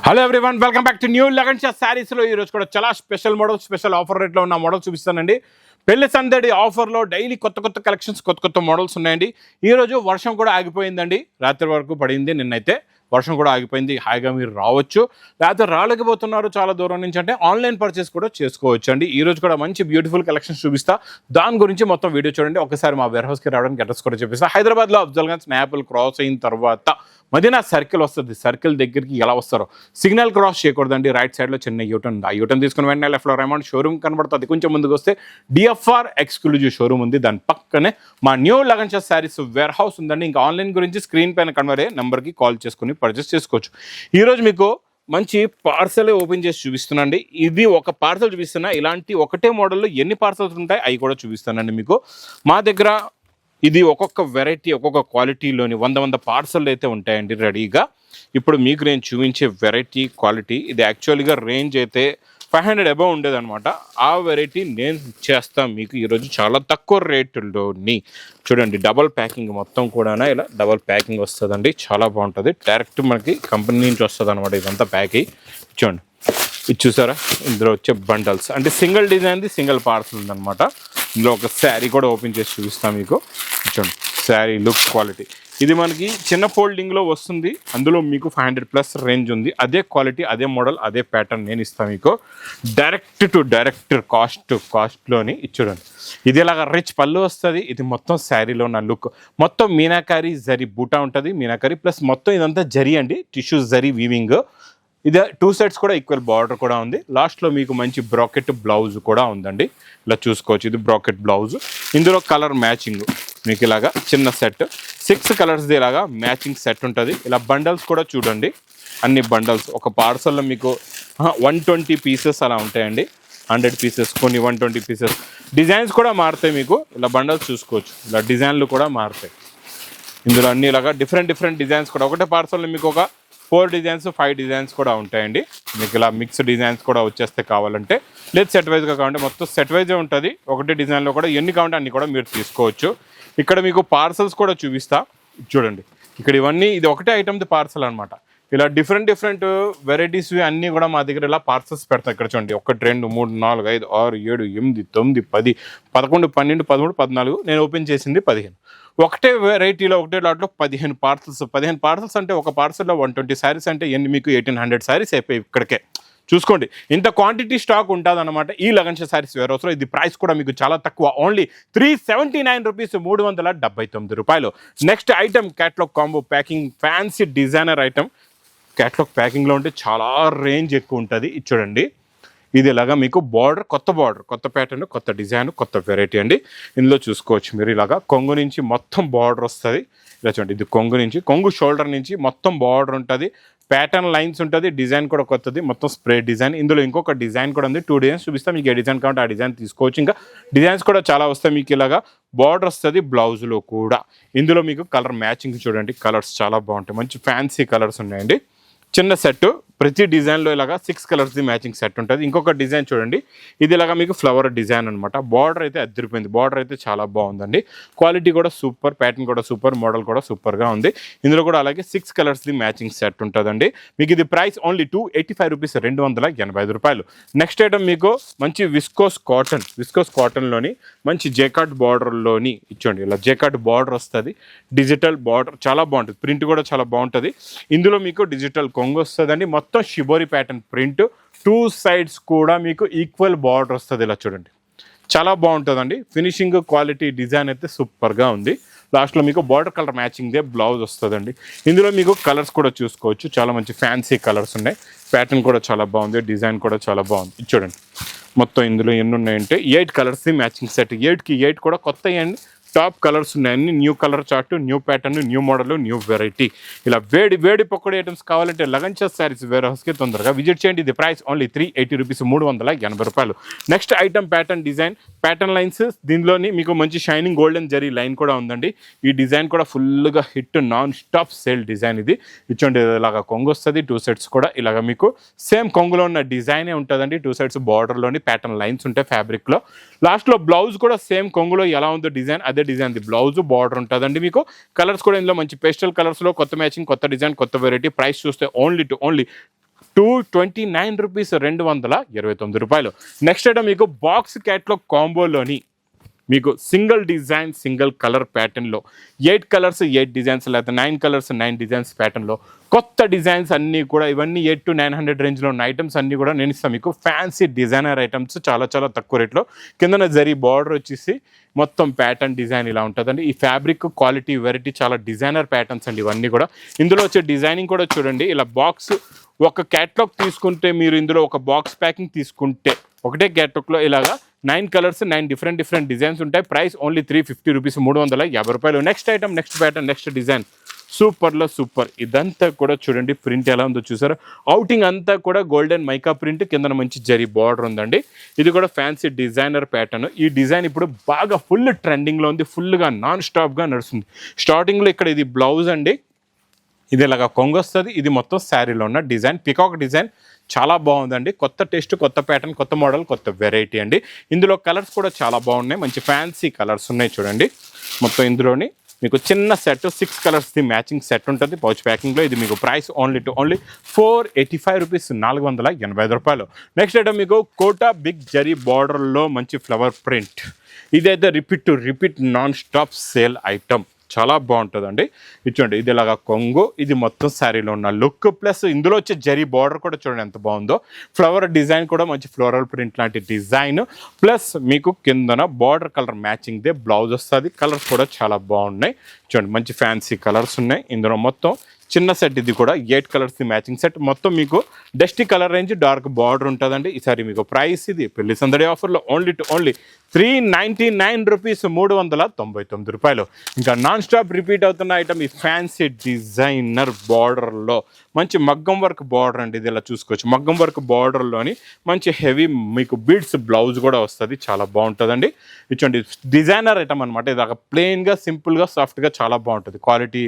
Hello everyone, welcome back to new Lagan Shah శారీస్లో ఈరోజు కూడా చాలా స్పెషల్ మోడల్, స్పెషల్ ఆఫర్ రేట్లో ఉన్న మోడల్ చూపిస్తానండి. పెళ్లి సందడి ఆఫర్లో డైలీ కొత్త కలెక్షన్స్, కొత్త మోడల్స్ ఉన్నాయండి. ఈరోజు వర్షం కూడా ఆగిపోయిందండి, రాత్రి వరకు పడింది. నిన్నైతే వర్షం కూడా ఆగిపోయింది, హాయిగా మీరు రావచ్చు. లేకపోతే రాలేకపోతున్నారు చాలా దూరం నుంచి అంటే ఆన్లైన్ పర్చేస్ కూడా చేసుకోవచ్చు అండి. ఈరోజు కూడా మంచి బ్యూటిఫుల్ కలెక్షన్స్ చూపిస్తా, దాని గురించి మొత్తం వీడియో చూడండి. ఒకసారి మా వేర్ హౌస్కి రావడానికి అడ్రస్ కూడా చూపిస్తా. హైదరాబాద్లో అఫ్జల్గంజ్ స్నాపుల్ క్రాస్ అయిన తర్వాత మదీనా సర్కిల్ వస్తుంది. సర్కిల్ దగ్గరికి ఎలా వస్తారో సిగ్నల్ క్రాస్ చేయకూడదండి, రైట్ సైడ్లో చిన్న యూటర్న్ ఉంది. ఆ యూటర్న్ తీసుకుని వెంటనే లెఫ్ట్లో రైమండ్ షోరూమ్ కనబడుతుంది. కొంచెం ముందుకు వస్తే డిఎఫ్ఆర్ ఎక్స్క్లూజివ్ షోరూమ్ ఉంది, దాని పక్కనే మా new Lagan Shah sarees warehouse ఉందండి. ఇంకా ఆన్లైన్ గురించి స్క్రీన్ పైన కనబడే నెంబర్కి కాల్ చేసుకుని పర్చేస్ చేసుకోవచ్చు. ఈరోజు మీకు మంచి పార్సల్ ఓపెన్ చేసి చూపిస్తున్నాండి. ఇది ఒక పార్సల్ చూపిస్తున్నా, ఇలాంటి ఒకటే మోడల్లో ఎన్ని పార్సల్స్ ఉంటాయి అవి కూడా చూపిస్తానండి మీకు. మా దగ్గర ఇది ఒక్కొక్క వెరైటీ, ఒక్కొక్క క్వాలిటీలోని 100 పార్సల్ అయితే ఉంటాయండి రెడీగా. ఇప్పుడు మీకు నేను చూపించే వెరైటీ క్వాలిటీ ఇది యాక్చువల్గా రేంజ్ అయితే 500 అబవ్ ఉండేదన్నమాట. ఆ వెరైటీ నేను చేస్తాను మీకు ఈరోజు చాలా తక్కువ రేటులోని. చూడండి, డబల్ ప్యాకింగ్ మొత్తం కూడా ఇలా డబల్ ప్యాకింగ్ వస్తుందండి, చాలా బాగుంటుంది. డైరెక్ట్ మనకి కంపెనీ నుంచి వస్తుంది అనమాట ఇదంతా ప్యాకింగ్. చూడండి, ఇది చూసారా, ఇందులో వచ్చే బండల్స్ అంటే సింగిల్ డిజైన్ది సింగిల్ పార్సల్ ఉందన్నమాట. ఇందులో ఒక శారీ కూడా ఓపెన్ చేసి చూపిస్తాను మీకు. చూడండి, శారీ లుక్ క్వాలిటీ ఇది మనకి చిన్న ఫోల్డింగ్లో వస్తుంది. అందులో మీకు 500+ రేంజ్ ఉంది. అదే క్వాలిటీ, అదే మోడల్, అదే ప్యాటర్న్ నేను ఇస్తాను మీకు. డైరెక్ట్ టు డైరెక్ట్ కాస్ట్లోని చూడండి. ఇది ఇలాగా రిచ్ పళ్ళు వస్తుంది. ఇది మొత్తం శారీలో ఉన్న లుక్ మొత్తం మీనాకారి జరీ బూటా ఉంటుంది. మీనాకారి ప్లస్ మొత్తం ఇదంతా జరీ అండి, టిష్యూ జరీ వీవింగ్. ఇది 2 సైడ్స్ కూడా ఈక్వల్ బార్డర్ కూడా ఉంది. లాస్ట్లో మీకు మంచి బ్రాకెట్ బ్లౌజ్ కూడా ఉందండి, ఇలా చూసుకోవచ్చు. ఇది బ్రాకెట్ బ్లౌజ్. ఇందులో కలర్ మ్యాచింగ్ మీకు ఇలాగా చిన్న సెట్ 6 కలర్స్ది ఇలాగా మ్యాచింగ్ సెట్ ఉంటుంది. ఇలా బండల్స్ కూడా చూడండి, అన్ని బండల్స్ ఒక పార్సల్లో మీకు 120 పీసెస్ అలా ఉంటాయండి. 100 పీసెస్, కొన్ని 120 పీసెస్. డిజైన్స్ కూడా మారుతాయి మీకు. ఇలా బండల్స్ చూసుకోవచ్చు, ఇలా డిజైన్లు కూడా మారుతాయి. ఇందులో అన్ని ఇలాగా డిఫరెంట్ డిజైన్స్ కూడా ఒకటే పార్సల్లో మీకు ఒక 4 డిజైన్స్ 5 డిజైన్స్ కూడా ఉంటాయండి. మీకు ఇలా మిక్స్ డిజైన్స్ కూడా వచ్చేస్తే కావాలంటే, లేదు సెట్ వైజ్గా కావాలంటే మొత్తం సెట్ వైజే ఉంటుంది. ఒకటే డిజైన్లో కూడా ఎన్ని కావాలంటే అన్ని కూడా మీరు తీసుకోవచ్చు. ఇక్కడ మీకు పార్సల్స్ కూడా చూపిస్తా చూడండి. ఇక్కడ ఇవన్నీ ఇది ఒకటే ఐటమ్ది పార్సల్ అనమాట. ఇలా డిఫరెంట్ వెరైటీస్ అన్నీ కూడా మా దగ్గర ఇలా పార్సల్స్ పెడతాం. ఇక్కడ చూడండి, 1 2 3 4 5 6 7 8 9 10 11 12 13 14. నేను ఓపెన్ చేసింది 15. ఒకటే వెరైటీలో ఒకటే లాట్లో 15 పార్సల్స్. 15 పార్సల్స్ అంటే ఒక పార్సల్లో 120 శారీస్ అంటే ఎన్ని మీకు 1800 శారీస్ అయిపోయి ఇక్కడికే. చూసుకోండి, ఇంత క్వాంటిటీ స్టాక్ ఉంటుంది అనమాట ఈ లగన్ షా శారీస్ వేర్ హౌస్లో. ఇది ప్రైస్ కూడా మీకు చాలా తక్కువ, ఓన్లీ 379 రూపీస్, 379 రూపాయలు. Next item catalogue combo packing fancy designer item. Catalogue ప్యాకింగ్లో ఉంటే చాలా రేంజ్ ఎక్కువ ఉంటుంది. ఇది చూడండి, ఇది ఇలాగా మీకు బార్డర్, కొత్త ప్యాటర్న్, కొత్త డిజైన్, కొత్త వెరైటీ అండి. ఇందులో చూసుకోవచ్చు మీరు ఇలాగా కొంగు నుంచి మొత్తం బార్డర్ వస్తుంది. ఇలా చూడండి, ఇది కొంగు నుంచి, కొంగు షోల్డర్ నుంచి మొత్తం బార్డర్ ఉంటుంది. ప్యాటర్న్ లైన్స్ ఉంటుంది. డిజైన్ కూడా కొత్తది, మొత్తం స్ప్రే డిజైన్. ఇందులో ఇంకొక డిజైన్ కూడా ఉంది. 2 డిజైన్స్ చూపిస్తాం మీకు. ఏ డిజైన్ కావాలంటే ఆ డిజైన్ తీసుకోవచ్చు. ఇంకా డిజైన్స్ కూడా చాలా వస్తాయి మీకు. ఇలాగా బార్డర్ వస్తుంది బ్లౌజ్లో కూడా. ఇందులో మీకు కలర్ మ్యాచింగ్ చూడండి, కలర్స్ చాలా బాగుంటాయి. మంచి ఫ్యాన్సీ కలర్స్ ఉన్నాయండి. చిన్న సెట్, ప్రతి డిజైన్లో ఇలాగా 6 కలర్స్ది మ్యాచింగ్ సెట్ ఉంటుంది. ఇంకొక డిజైన్ చూడండి, ఇది ఇలాగా మీకు ఫ్లవర్ డిజైన్ అనమాట. బార్డర్ అయితే అదిరిపోయింది, బార్డర్ అయితే చాలా బాగుందండి. క్వాలిటీ కూడా సూపర్, ప్యాటర్న్ కూడా సూపర్, మోడల్ కూడా సూపర్గా ఉంది. ఇందులో కూడా అలాగే 6 కలర్స్ది మ్యాచింగ్ సెట్ ఉంటుందండి. మీకు ఇది ప్రైస్ ఓన్లీ 285 రూపీస్, 285 రూపాయలు. నెక్స్ట్ ఐటమ్ మీకు మంచి విస్కోస్ కాటన్లోని మంచి జేకాట్ బార్డర్లోని ఇచ్చోండి. ఇలా జేకాట్ బార్డర్ వస్తుంది, డిజిటల్ బార్డర్ చాలా బాగుంటుంది. ప్రింట్ కూడా చాలా బాగుంటుంది. ఇందులో మీకు డిజిటల్ కొంగు వస్తుందండి. మొత్తం షిబోరి ప్యాటర్న్ ప్రింట్, 2 సైడ్స్ కూడా మీకు ఈక్వల్ బార్డర్ వస్తుంది. ఇలా చూడండి, చాలా బాగుంటుందండి. ఫినిషింగ్ క్వాలిటీ డిజైన్ అయితే సూపర్గా ఉంది. లాస్ట్లో మీకు బార్డర్ కలర్ మ్యాచింగ్దే బ్లౌజ్ వస్తుందండి. ఇందులో మీకు కలర్స్ కూడా చూసుకోవచ్చు, చాలా మంచి ఫ్యాన్సీ కలర్స్ ఉన్నాయి. ప్యాటర్న్ కూడా చాలా బాగుంది, డిజైన్ కూడా చాలా బాగుంది. చూడండి, మొత్తం ఇందులో ఎన్ని ఉన్నాయంటే 8 కలర్స్ మ్యాచింగ్ సెట్. 8కి 8 కూడా కొత్త అండి. టాప్ కలర్స్ ఉన్నాయి అన్ని. New colour chart, new pattern, new model, new variety. ఇలా వేడి పకోడీ ఐటమ్స్ కావాలంటే లగన్ షా శారీస్ వేర్ హౌస్కి తొందరగా విజిట్ చేయండి. ఇది ప్రైస్ ఓన్లీ 380 రూపీస్, 380 రూపాయలు. Next item pattern design, pattern lines. దీనిలోని మీకు మంచి షైనింగ్ గోల్డెన్ జరీ లైన్ కూడా ఉందండి. ఈ డిజైన్ కూడా ఫుల్గా hit, non stop sale design ఇది. ఇచ్చోండి, ఇలాగా కొంగు వస్తుంది. 2 సెట్స్ కూడా ఇలాగ మీకు సేమ్ కొంగులో ఉన్న డిజైనే ఉంటుందండి. 2 సైడ్స్ బార్డర్లోని ప్యాటర్న్ లైన్స్ ఉంటాయి ఫ్యాబ్రిక్లో. లాస్ట్లో బ్లౌజ్ కూడా సేమ్ కొంగులో ఎలా ఉందో డిజైన్, అదే డిజైన్ ది బ్లౌజ్ బార్డర్ ఉంటుందండి మీకు. కలర్స్ కూడా ఇందులో మంచి పేస్టల్ కలర్స్లో కొత్త మ్యాచింగ్, కొత్త డిజైన్, కొత్త వెరైటీ. ప్రైస్ చూస్తే ఓన్లీ 229 రూపీస్, 229 రూపాయలు. నెక్స్ట్ ఐటమ్ మీకు బాక్స్ క్యాట్లాగ్ కాంబోలోని మీకు సింగిల్ డిజైన్ సింగిల్ కలర్ ప్యాటర్న్లో 8 కలర్స్ 8 డిజైన్స్, లేకపోతే 9 కలర్స్ 9 డిజైన్స్ ప్యాటర్న్లో కొత్త డిజైన్స్ అన్నీ కూడా, ఇవన్నీ 800 to 900 రేంజ్లో ఉన్న ఐటమ్స్ అన్నీ కూడా నేను ఇస్తాను మీకు. ఫ్యాన్సీ డిజైనర్ ఐటమ్స్ చాలా చాలా తక్కువ రేట్లో. కిందన జరీ బార్డర్ వచ్చేసి మొత్తం ప్యాటర్న్ డిజైన్ ఇలా ఉంటుందండి. ఈ ఫ్యాబ్రిక్ క్వాలిటీ వెరైటీ చాలా డిజైనర్ ప్యాటర్న్స్ అండి ఇవన్నీ కూడా. ఇందులో వచ్చే డిజైనింగ్ కూడా చూడండి, ఇలా బాక్స్ ఒక క్యాట్లాగ్ తీసుకుంటే, మీరు ఇందులో ఒక బాక్స్ ప్యాకింగ్ తీసుకుంటే ఒకటే క్యాట్లాగ్లో ఇలాగా 9 కలర్స్ 9 డిఫరెంట్ డిజైన్స్ ఉంటాయి. ప్రైస్ ఓన్లీ 350 రూపీస్, 350 రూపాయలు. Next item, next pattern, next design సూపర్లో సూపర్. ఇదంతా కూడా చూడండి ప్రింట్ ఎలా ఉందో చూసారా. అవుటింగ్ అంతా కూడా గోల్డెన్ మైకా ప్రింట్, కింద మంచి జరీ బార్డర్ ఉందండి. ఇది కూడా ఫ్యాన్సీ డిజైనర్ ప్యాటర్న్. ఈ డిజైన్ ఇప్పుడు బాగా ఫుల్ ట్రెండింగ్లో ఉంది, ఫుల్గా నాన్ స్టాప్గా నడుస్తుంది. స్టార్టింగ్లో ఇక్కడ ఇది బ్లౌజ్ అండి, ఇది ఇలాగా కొంగు వస్తుంది. ఇది మొత్తం శారీలో ఉన్న డిజైన్, పికాక్ డిజైన్ చాలా బాగుందండి. కొత్త టేస్ట్, కొత్త ప్యాటర్న్, కొత్త మోడల్, కొత్త వెరైటీ అండి. ఇందులో కలర్స్ కూడా చాలా బాగున్నాయి, మంచి ఫ్యాన్సీ కలర్స్ ఉన్నాయి చూడండి. మొత్తం ఇందులోని మీకు చిన్న సెట్ 6 కలర్స్ది మ్యాచింగ్ సెట్ ఉంటుంది పౌచ్ ప్యాకింగ్లో. ఇది మీకు ప్రైస్ ఓన్లీ 485 రూపీస్, 485 రూపాయలు. నెక్స్ట్ ఐటమ్ మీకు కోటా బిగ్ జరీ బార్డర్లో మంచి ఫ్లవర్ ప్రింట్. ఇదైతే repeat non stop sale item, చాలా బాగుంటుందండి. ఇచ్చండి ఇది ఇలాగా కొంగు, ఇది మొత్తం శారీలో ఉన్న లుక్, ప్లస్ ఇందులో వచ్చే జరీ బార్డర్ కూడా చూడండి ఎంత బాగుందో. ఫ్లవర్ డిజైన్ కూడా మంచి ఫ్లోరల్ ప్రింట్ లాంటి డిజైన్, ప్లస్ మీకు కిందన బార్డర్ కలర్ మ్యాచింగ్దే బ్లౌజ్ వస్తుంది. కలర్స్ కూడా చాలా బాగున్నాయి చూడండి, మంచి ఫ్యాన్సీ కలర్స్ ఉన్నాయి ఇందులో. మొత్తం చిన్న సెట్, ఇది కూడా 8 కలర్స్ మ్యాచింగ్ సెట్. మొత్తం మీకు dusty colour range, dark border ఉంటుందండి. ఈసారి మీకు ప్రైస్ ఇది పెళ్లి సందడి ఆఫర్లో ఓన్లీ 399 రూపీస్, 399 రూపాయలు. ఇంకా నాన్ స్టాప్ రిపీట్ అవుతున్న ఐటమ్ ఈ ఫ్యాన్సీ డిజైనర్ బార్డర్లో మంచి మగ్గం వర్క్ బార్డర్ అండి. ఇది ఇలా చూసుకోవచ్చు, మగ్గం వర్క్ బార్డర్లోని మంచి హెవీ మీకు బీడ్స్ బ్లౌజ్ కూడా వస్తుంది, చాలా బాగుంటుందండి. ఇచ్చండి డిజైనర్ ఐటమ్ అనమాట. ఇది ప్లెయిన్గా సింపుల్గా సాఫ్ట్గా చాలా బాగుంటుంది. క్వాలిటీ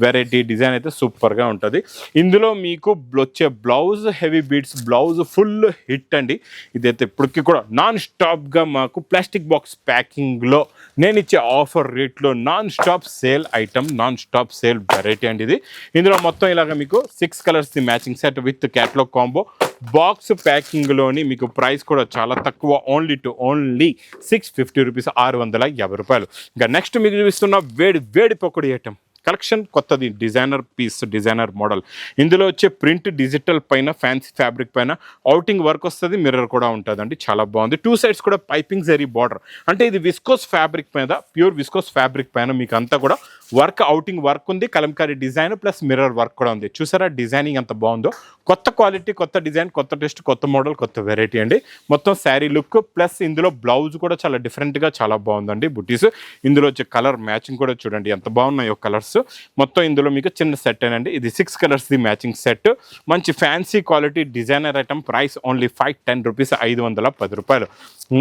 వెరైటీ డిజైన్ అయితే సూపర్గా ఉంటుంది. ఇందులో మీకు వచ్చే blouse heavy beads blouse full hit అండి. ఇదైతే ఇప్పటికీ కూడా నాన్ స్టాప్గా మాకు ప్లాస్టిక్ బాక్స్ ప్యాకింగ్లో నేను ఇచ్చే ఆఫర్ రేట్లో non stop sale item, non stop sale variety అండి ఇది. ఇందులో మొత్తం ఇలాగ మీకు 6 కలర్స్ది matching set with catalogue combo. Box ప్యాకింగ్లోని మీకు ప్రైస్ కూడా చాలా తక్కువ, ఓన్లీ 650 రూపీస్, 650 రూపాయలు. ఇంకా నెక్స్ట్ మీకు చూపిస్తున్న వేడి పకోడీ ఐటమ్ కలెక్షన్ కొత్తది, డిజైనర్ పీస్, డిజైనర్ మోడల్. ఇందులో వచ్చే ప్రింట్ డిజిటల్ పైన ఫ్యాన్సీ ఫ్యాబ్రిక్ పైన అవుటింగ్ వర్క్ వస్తుంది, మిర్రర్ కూడా ఉంటుందండి, చాలా బాగుంది. 2 సైడ్స్ కూడా పైపింగ్ జరీ బార్డర్, అంటే ఇది విస్కోస్ ఫ్యాబ్రిక్ పైన, ప్యూర్ విస్కోస్ ఫ్యాబ్రిక్ పైన మీకు అంతా కూడా వర్క్, అవుటింగ్ వర్క్ ఉంది, Kalamkari design plus mirror work కూడా ఉంది. చూసారా డిజైనింగ్ ఎంత బాగుందో. కొత్త క్వాలిటీ, కొత్త డిజైన్, కొత్త టేస్ట్, కొత్త మోడల్, కొత్త వెరైటీ అండి. మొత్తం శారీ లుక్ ప్లస్ ఇందులో బ్లౌజ్ కూడా చాలా డిఫరెంట్గా చాలా బాగుందండి. బుటీస్ ఇందులో వచ్చే కలర్ మ్యాచింగ్ కూడా చూడండి ఎంత బాగున్నాయో కలర్స్. మొత్తం ఇందులో మీకు చిన్న సెట్ అండి. ఇది 6 కలర్స్ది మ్యాచింగ్ సెట్, మంచి fancy quality designer item. Price only 510 rupees, 510 రూపాయలు.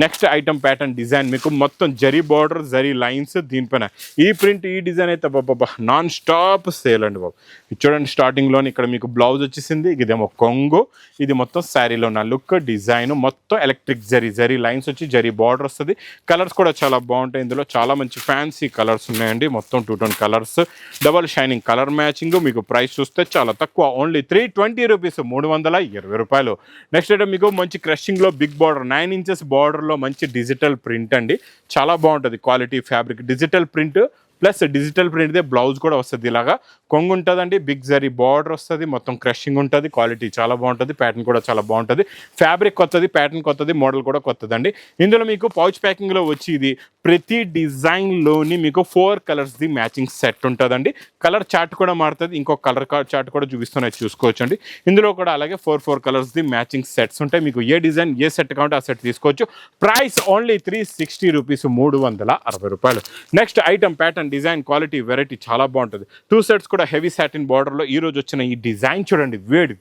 నెక్స్ట్ ఐటమ్ ప్యాటర్న్ డిజైన్ మీకు మొత్తం జరీ బార్డర్, జరీ లైన్స్, దీనిపైన ఈ ప్రింట్, ఈ డిజైన్ అయితే బాబా నాన్ స్టాప్ సేల్ అండి బాబు. ఇది చూడండి స్టార్టింగ్లోని ఇక్కడ మీకు బ్లౌజ్ వచ్చేసింది, ఇదేమో కొంగు, ఇది మొత్తం శారీలో ఉన్న లుక్ డిజైన్, మొత్తం ఎలక్ట్రిక్ జరీ లైన్స్ వచ్చి జరీ బార్డర్ వస్తుంది. కలర్స్ కూడా చాలా బాగుంటాయి. ఇందులో చాలా మంచి ఫ్యాన్సీ కలర్స్ ఉన్నాయండి. మొత్తం 2 tone colours, double shining colour matching. మీకు ప్రైస్ చూస్తే చాలా తక్కువ, ఓన్లీ 320 రూపీస్, 320 రూపాయలు. నెక్స్ట్ ఐటమ్ మీకు మంచి క్రషింగ్లో బిగ్ బార్డర్, 9 ఇంచెస్ బార్డర్లో మంచి డిజిటల్ ప్రింట్ అండి, చాలా బాగుంటుంది. Quality fabric digital print plus digital ప్రింట్దే బ్లౌజ్ కూడా వస్తుంది. ఇలాగా కొంగు ఉంటుందండి, బిగ్ జరీ బార్డర్ వస్తుంది, మొత్తం క్రషింగ్ ఉంటుంది. క్వాలిటీ చాలా బాగుంటుంది, ప్యాటర్న్ కూడా చాలా బాగుంటుంది. ఫ్యాబ్రిక్ కొత్తది, ప్యాటర్న్ కొత్తది, మోడల్ కూడా కొత్తదండి. ఇందులో మీకు పౌచ్ ప్యాకింగ్లో వచ్చి ఇది ప్రతి డిజైన్లోని మీకు 4 కలర్స్ది మ్యాచింగ్ సెట్ ఉంటుందండి. కలర్ చార్ట్ కూడా మారుతుంది, ఇంకొక కలర్ చార్ట్ కూడా చూపిస్తున్నాయి, చూసుకోవచ్చు అండి. ఇందులో కూడా అలాగే 4 కలర్స్ది మ్యాచింగ్ సెట్స్ ఉంటాయి. మీకు ఏ డిజైన్ ఏ సెట్ కావాలంటే ఆ సెట్ తీసుకోవచ్చు. ప్రైస్ ఓన్లీ 360 రూపీస్, 360 రూపాయలు. Next item pattern design quality variety చాలా బాగుంటుంది. 2 సెట్స్ కూడా హెవీ సాటిన్ బార్డర్లో. ఈ రోజు వచ్చిన ఈ డిజైన్ చూడండి,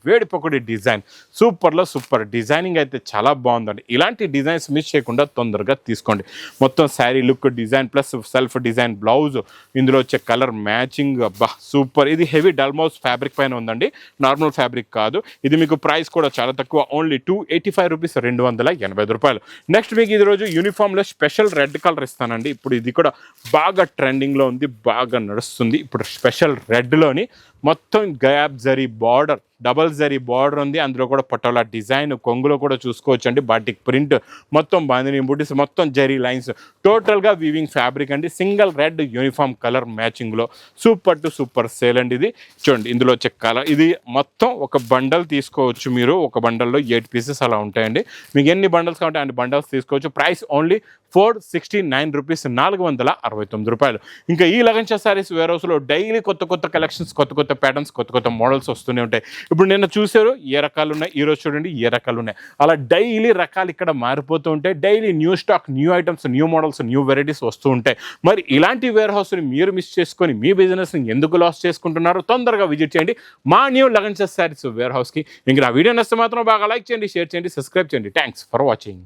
వేడి పకోడీ డిజైన్, సూపర్లో సూపర్ డిజైనింగ్ అయితే చాలా బాగుందండి. ఇలాంటి డిజైన్స్ మిస్ చేయకుండా తొందరగా తీసుకోండి. మొత్తం sari look design plus self design blouse, ఇందులో వచ్చే కలర్ మ్యాచింగ్ అబ్బా సూపర్. ఇది హెవీ డల్మౌస్ ఫ్యాబ్రిక్ పైన ఉందండి, నార్మల్ ఫ్యాబ్రిక్ కాదు. ఇది మీకు ప్రైస్ కూడా చాలా తక్కువ, ఓన్లీ 285 రూపీస్, 285 రూపాయలు. నెక్స్ట్ మీకు ఈ రోజు యూనిఫామ్లో స్పెషల్ రెడ్ కలర్ ఇస్తానండి. ఇప్పుడు ఇది కూడా బాగా ట్రెండింగ్లో ఉంది, బాగా నడుస్తుంది. ఇప్పుడు స్పెషల్ రెడ్లోని మొత్తం గయాబ్ zari border, double zari border ఉంది, అందులో కూడా పటోలా డిజైన్, కొంగులో కూడా చూసుకోవచ్చు అండి బాటిక్ ప్రింట్, మొత్తం బాందిని బుటీస్, మొత్తం జరీ లైన్స్, టోటల్గా వీవింగ్ ఫ్యాబ్రిక్ అండి. సింగిల్ రెడ్ యూనిఫామ్ కలర్ మ్యాచింగ్లో సూపర్ టు సూపర్ సేల్ అండి. ఇది చూడండి, ఇందులో వచ్చే కలర్, ఇది మొత్తం ఒక బండల్ తీసుకోవచ్చు మీరు, ఒక బండల్లో 8 పీసెస్ అలా ఉంటాయండి. మీకు ఎన్ని బండల్స్ కావాలంటే అన్ని బండల్స్ తీసుకోవచ్చు. ప్రైస్ ఓన్లీ 469 రూపీస్, 469 రూపాయలు. ఇంకా ఈ లగన్షా శారీస్ వేర్ హౌస్లో డైలీ కొత్త కొత్త కలెక్షన్స్, కొత్త కొత్త ప్యాటర్న్స్, కొత్త కొత్త మోడల్స్ వస్తూనే ఉంటాయి. ఇప్పుడు నిన్న చూసారు ఏ రకాలు ఉన్నాయి, ఈరోజు చూడండి ఏ రకాలు ఉన్నాయి. అలా డైలీ రకాలు ఇక్కడ మారిపోతూ ఉంటాయి. Daily new stock, new items, new models, new varieties వస్తూ ఉంటాయి. మరి ఇలాంటి వేర్ హౌస్ని మీరు మిస్ చేసుకొని మీ బిజినెస్ని ఎందుకు లాస్ చేసుకుంటున్నారో తొందరగా విజిట్ చేయండి మా న్యూ లగన్షా శారీస్ వేర్ హౌస్కి. ఇంకా నా వీడియో నచ్చితే మాత్రం బాగా లైక్ చేయండి, షేర్ చేయండి, సబ్స్క్రైబ్ చేయండి. Thanks for watching.